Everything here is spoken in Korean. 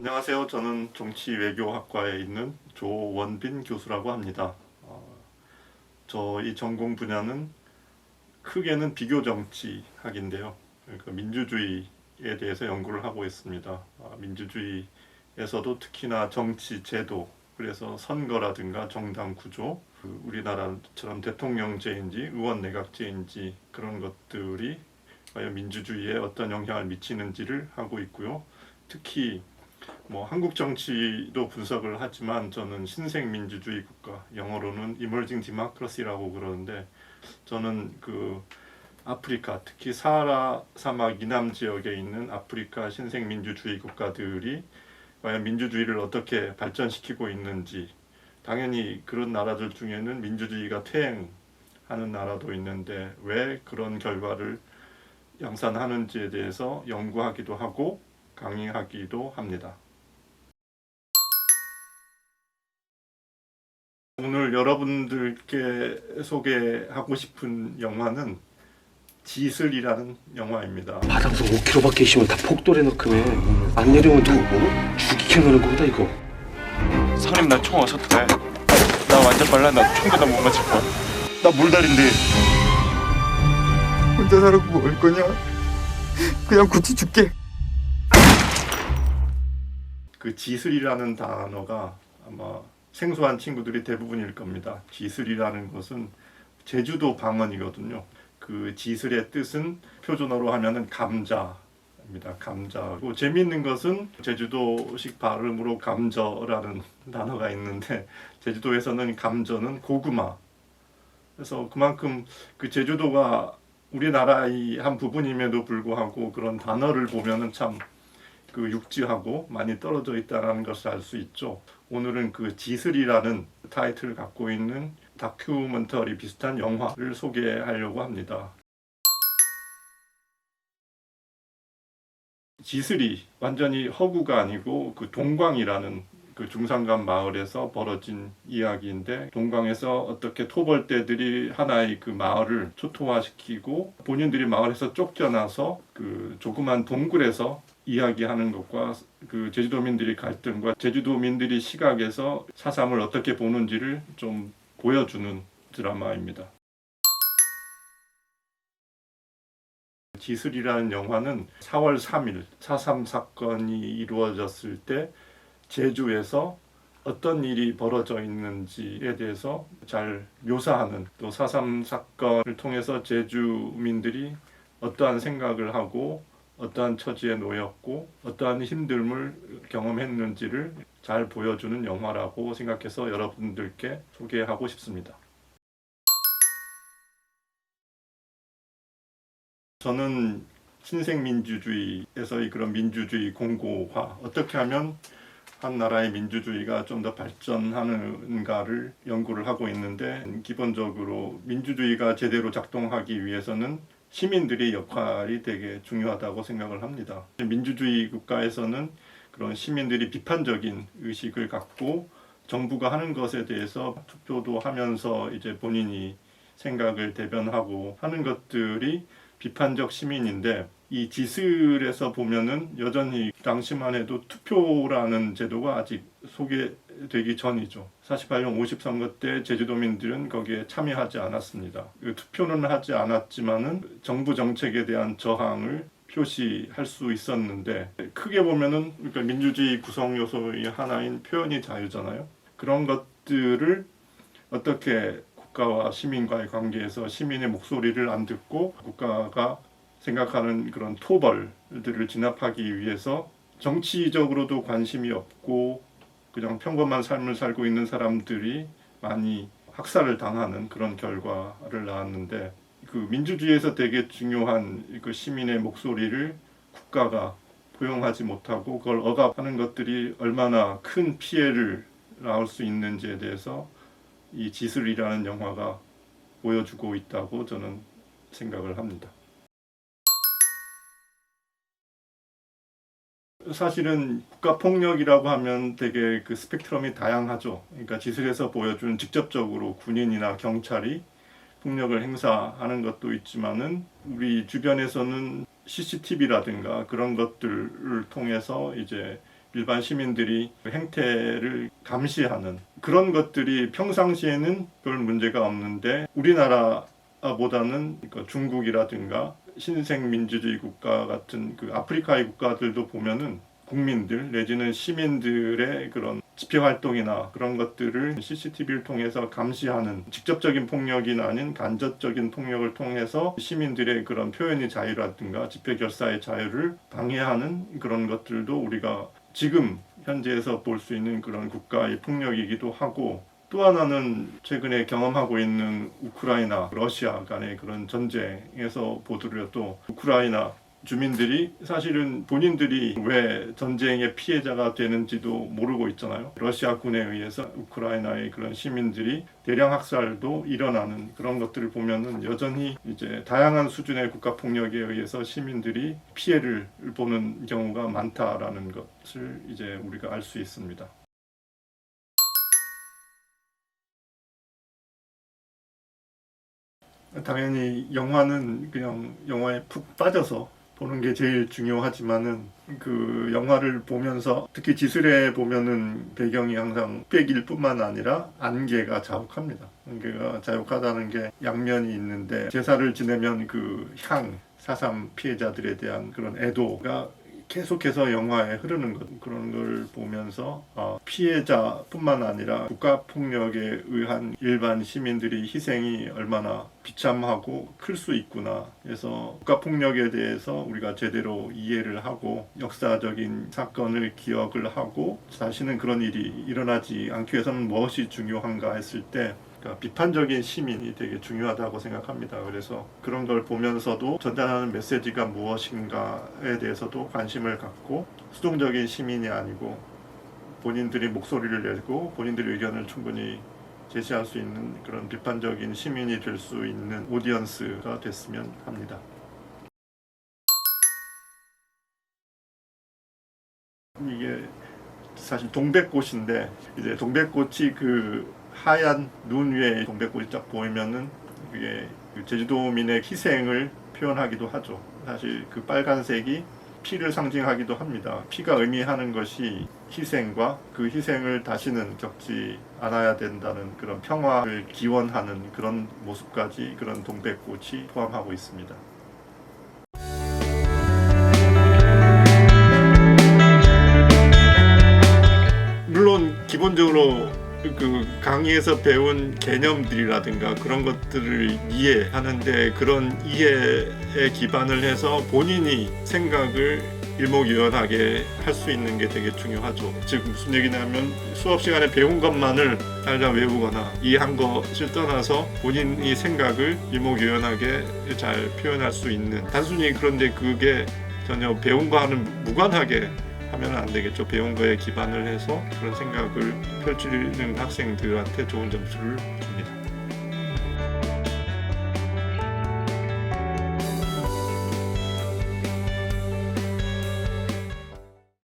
안녕하세요. 저는 정치외교학과에 있는 조원빈 교수라고 합니다. 저희 전공 분야는 크게는 비교정치학인데요. 그러니까 민주주의에 대해서 연구를 하고 있습니다. 민주주의에서도 특히나 정치 제도, 그래서 선거라든가 정당 구조, 우리나라처럼 대통령제인지 의원 내각제인지 그런 것들이 과연 민주주의에 어떤 영향을 미치는지를 하고 있고요. 특히 한국 정치도 분석을 하지만 저는 신생 민주주의 국가, 영어로는 Emerging Democracy라고 그러는데, 저는 아프리카, 특히 사하라 사막 이남 지역에 있는 아프리카 신생 민주주의 국가들이 과연 민주주의를 어떻게 발전시키고 있는지, 당연히 그런 나라들 중에는 민주주의가 퇴행하는 나라도 있는데 왜 그런 결과를 양산하는지에 대해서 연구하기도 하고 강의하기도 합니다. 오늘 여러분들께 소개하고 싶은 영화는 지슬이라는 영화입니다. 바닥에서 5km밖에 있으면 다 폭돌해 넣고네. 안 내려오면 누구 죽이게 노는 거다 이거. 상님 나 총 어서 돼. 나 완전 빨라. 나 총보다 못 맞을 거야. 나 물다리인데. 혼자 살아고 뭘 거냐? 그냥 굳이 죽게. 그 지슬이라는 단어가 아마 생소한 친구들이 대부분일 겁니다. 지슬이라는 것은 제주도 방언이거든요. 그 지슬의 뜻은 표준어로 하면은 감자입니다. 감자고, 재미있는 것은 제주도식 발음으로 감저라는 단어가 있는데 제주도에서는 감저는 고구마. 그래서 그만큼 그 제주도가 우리나라의 한 부분임에도 불구하고 그런 단어를 보면은 참 육지하고 많이 떨어져 있다는 것을 알 수 있죠. 오늘은 그 지슬이라는 타이틀을 갖고 있는 다큐멘터리 비슷한 영화를 소개하려고 합니다. 지슬이 완전히 허구가 아니고 그 동광이라는 그 중산간 마을에서 벌어진 이야기인데, 동광에서 어떻게 토벌대들이 하나의 그 마을을 초토화시키고 본인들이 마을에서 쫓겨나서 그 조그만 동굴에서 이야기하는 것과 그 제주도민들이 갈등과 제주도민들이 시각에서 사삼을 어떻게 보는지를 좀 보여주는 드라마입니다. 지슬이라는 영화는 4월 3일 4.3 사건이 이루어졌을 때 제주에서 어떤 일이 벌어져 있는지에 대해서 잘 묘사하는, 또 4.3 사건을 통해서 제주민들이 어떠한 생각을 하고 어떠한 처지에 놓였고 어떠한 힘듦을 경험했는지를 잘 보여주는 영화라고 생각해서 여러분들께 소개하고 싶습니다. 저는 신생민주주의에서의 그런 민주주의 공고화, 어떻게 하면 한 나라의 민주주의가 좀 더 발전하는가를 연구를 하고 있는데, 기본적으로 민주주의가 제대로 작동하기 위해서는 시민들의 역할이 되게 중요하다고 생각을 합니다. 민주주의 국가에서는 그런 시민들이 비판적인 의식을 갖고 정부가 하는 것에 대해서 투표도 하면서 이제 본인이 생각을 대변하고 하는 것들이 비판적 시민인데, 이 지슬에서 보면은 여전히 당시만 해도 투표라는 제도가 아직 소개되기 전이죠. 48년 50선거 때 제주도민들은 거기에 참여하지 않았습니다. 투표는 하지 않았지만은 정부 정책에 대한 저항을 표시할 수 있었는데, 크게 보면은 그러니까 민주주의 구성 요소의 하나인 표현이 자유잖아요. 그런 것들을 어떻게 국가와 시민과의 관계에서 시민의 목소리를 안 듣고 국가가 생각하는 그런 토벌들을 진압하기 위해서 정치적으로도 관심이 없고 그냥 평범한 삶을 살고 있는 사람들이 많이 학살을 당하는 그런 결과를 낳았는데, 그 민주주의에서 되게 중요한 그 시민의 목소리를 국가가 포용하지 못하고 그걸 억압하는 것들이 얼마나 큰 피해를 낳을 수 있는지에 대해서 이 지슬이라는 영화가 보여주고 있다고 저는 생각을 합니다. 사실은 국가폭력이라고 하면 되게 그 스펙트럼이 다양하죠. 그러니까 지슬에서 보여주는 직접적으로 군인이나 경찰이 폭력을 행사하는 것도 있지만은, 우리 주변에서는 CCTV라든가 그런 것들을 통해서 이제 일반 시민들이 그 행태를 감시하는 그런 것들이 평상시에는 별 문제가 없는데 우리나라보다는 중국이라든가 신생민주주의 국가 같은 그 아프리카의 국가들도 보면은 국민들 내지는 시민들의 그런 집회 활동이나 그런 것들을 CCTV를 통해서 감시하는 직접적인 폭력이 아닌 간접적인 폭력을 통해서 시민들의 그런 표현의 자유라든가 집회 결사의 자유를 방해하는 그런 것들도 우리가 지금 현재에서 볼 수 있는 그런 국가의 폭력이기도 하고, 또 하나는 최근에 경험하고 있는 우크라이나, 러시아 간의 그런 전쟁에서 보더라도 우크라이나 주민들이 사실은 본인들이 왜 전쟁의 피해자가 되는지도 모르고 있잖아요. 러시아 군에 의해서 우크라이나의 그런 시민들이 대량 학살도 일어나는 그런 것들을 보면은 여전히 이제 다양한 수준의 국가 폭력에 의해서 시민들이 피해를 보는 경우가 많다라는 것을 이제 우리가 알 수 있습니다. 당연히 영화는 그냥 영화에 푹 빠져서 보는 게 제일 중요하지만은 그 영화를 보면서 특히 지술에 보면은 배경이 항상 흑백일 뿐만 아니라 안개가 자욱합니다. 안개가 자욱하다는 게 양면이 있는데 제사를 지내면 그 향, 4.3 피해자들에 대한 그런 애도가 계속해서 영화에 흐르는 것, 그런 걸 보면서 피해자뿐만 아니라 국가폭력에 의한 일반 시민들의 희생이 얼마나 비참하고 클 수 있구나. 그래서 국가폭력에 대해서 우리가 제대로 이해를 하고 역사적인 사건을 기억을 하고 다시는 그런 일이 일어나지 않기 위해서는 무엇이 중요한가 했을 때 비판적인 시민이 되게 중요하다고 생각합니다. 그래서 그런 걸 보면서도 전달하는 메시지가 무엇인가에 대해서도 관심을 갖고 수동적인 시민이 아니고 본인들이 목소리를 내고 본인들의 의견을 충분히 제시할 수 있는 그런 비판적인 시민이 될 수 있는 오디언스가 됐으면 합니다. 이게 사실 동백꽃인데 이제 동백꽃이 그 하얀 눈 위에 동백꽃이 쫙 보이면은 그게 제주도민의 희생을 표현하기도 하죠. 사실 그 빨간색이 피를 상징하기도 합니다. 피가 의미하는 것이 희생과 그 희생을 다시는 겪지 않아야 된다는 그런 평화를 기원하는 그런 모습까지 그런 동백꽃이 포함하고 있습니다. 물론 기본적으로 그 강의에서 배운 개념들이라든가 그런 것들을 이해하는데 그런 이해에 기반을 해서 본인이 생각을 일목요연하게 할 수 있는 게 되게 중요하죠. 즉 무슨 얘기냐면 수업 시간에 배운 것만을 달달 외우거나 이해한 것을 떠나서 본인이 생각을 일목요연하게 잘 표현할 수 있는, 단순히 그런데 그게 전혀 배운 거와는 무관하게 하면 안 되겠죠. 배운 거에 기반을 해서 그런 생각을 펼치는 학생들한테 좋은 점수를 줍니다.